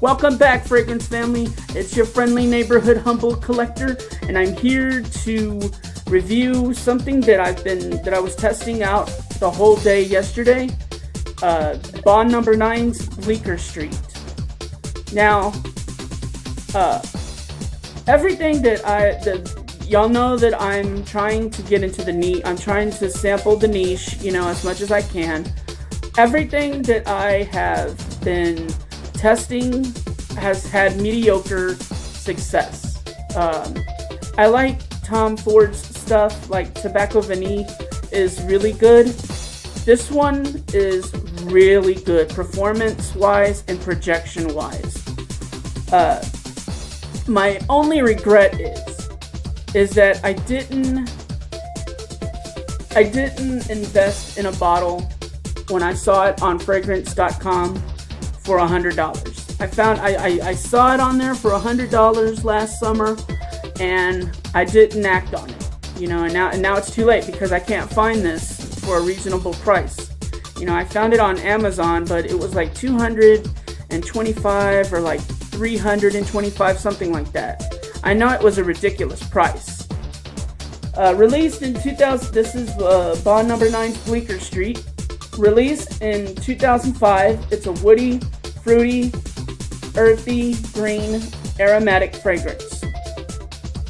Welcome back, fragrance family. It's your friendly neighborhood humble collector, and I'm here to review something that I was testing out the whole day yesterday. Bond No.9's Bleecker Street. Now, everything that y'all know that I'm trying to get into the niche. I'm trying to sample the niche, as much as I can. Everything that I have been testing has had mediocre success. I like Tom Ford's stuff, like Tobacco Vanille is really good. This one is really good, performance-wise and projection-wise. My only regret is that I didn't invest in a bottle when I saw it on fragrance.com for $100. I saw it on there for $100 last summer, and I didn't act on it. And now it's too late because I can't find this for a reasonable price. I found it on Amazon, but it was like $225 or like $325, something like that. I know it was a ridiculous price. Released in 2000, this is Bond No.9's Bleecker Street. Released in 2005, it's a woody, fruity, earthy, green, aromatic fragrance.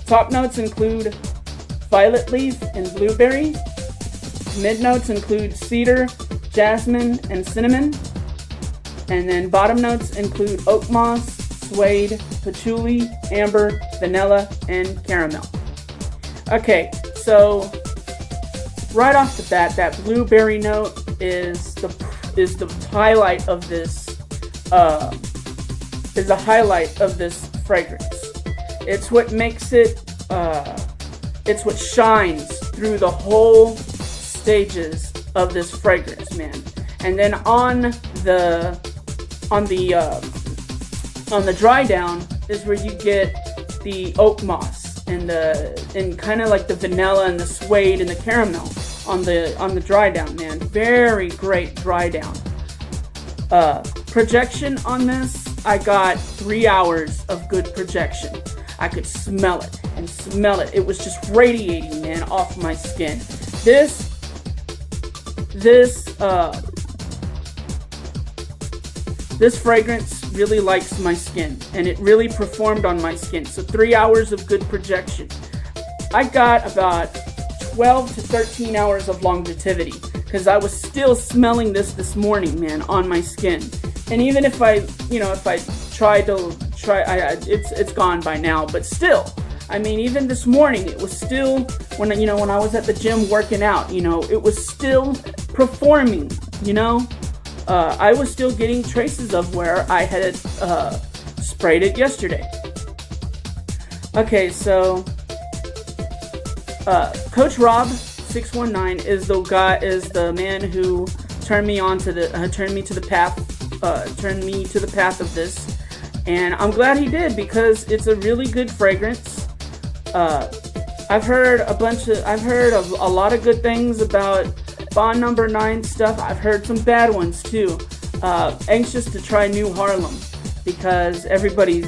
Top notes include violet leaf and blueberry. Mid notes include cedar, jasmine, and cinnamon. And then bottom notes include oak moss, suede, patchouli, amber, vanilla, and caramel. Okay, so right off the bat, that blueberry note is the highlight of this fragrance. It's what makes it. It's what shines through the whole stages of this fragrance, man. And then on the dry down is where you get the oak moss and kind of like the vanilla and the suede and the caramel on the dry down, man. Very great dry down. Projection on this, I got 3 hours of good projection. I could smell it and smell it. It was just radiating, man, off my skin. This fragrance really likes my skin, and it really performed on my skin. So 3 hours of good projection. I got about 12 to 13 hours of longevity because I was still smelling this morning, man, on my skin. And even if I try, it's gone by now. But still, I mean, even this morning, it was still when I was at the gym working out. It was still performing. I was still getting traces of where I had sprayed it yesterday. Okay, so Coach Rob 619 is the man who turned me to the path of this, and I'm glad he did because it's a really good fragrance. I've heard a lot of good things about Bond No.9 stuff. I've heard some bad ones too. Anxious to try New Harlem because everybody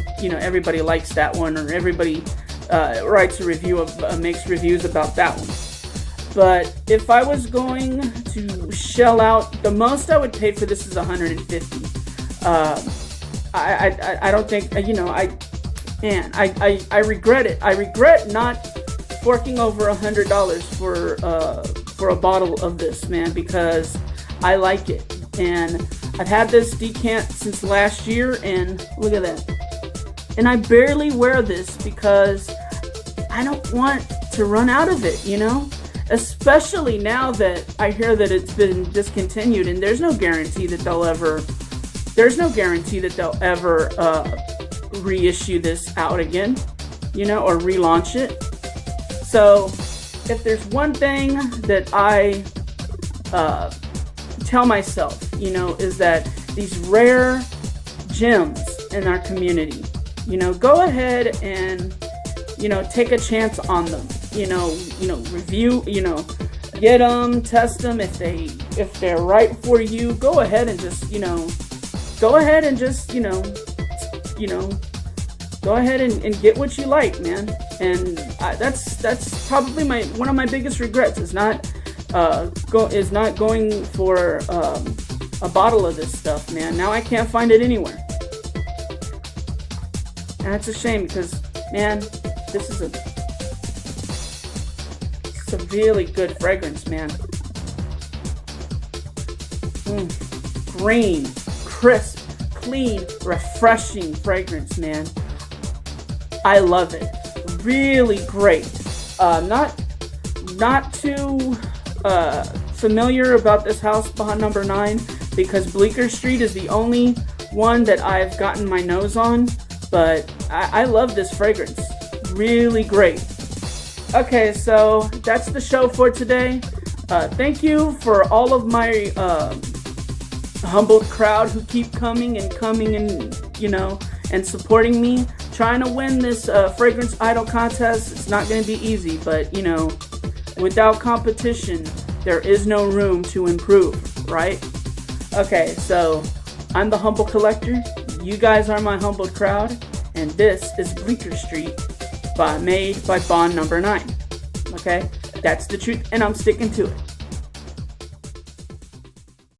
likes that one, or everybody writes a review makes reviews about that one. But if I was going to shell out, the most I would pay for this is $150. I don't think I regret it. I regret not forking over $100 for a bottle of this, man, because I like it. And I've had this decant since last year, and look at that. And I barely wear this because I don't want to run out of it, Especially now that I hear that it's been discontinued, and there's no guarantee that they'll ever reissue this out again, or relaunch it. So if there's one thing that I tell myself, is that these rare gems in our community, go ahead and, take a chance on them, review, get them, test them. If they're right for you, go ahead and just go ahead and get what you like, man. And that's probably one of my biggest regrets is not going for a bottle of this stuff, man. Now I can't find it anywhere, and it's a shame because, man, this is it's a really good fragrance, man. Green, crisp, clean, refreshing fragrance, man. I love it. Really great. Not too familiar about this house behind number 9 because Bleecker Street is the only one that I've gotten my nose on, but I love this fragrance. Really great. Okay, so that's the show for today. Thank you for all of my humbled crowd who keep coming and and supporting me. Trying to win this fragrance idol contest. It's not going to be easy, but without competition, there is no room to improve, right? Okay, so I'm the Humble Collector. You guys are my humbled crowd, and this is Bleecker Street made by Bond number 9. Okay, that's the truth, and I'm sticking to it.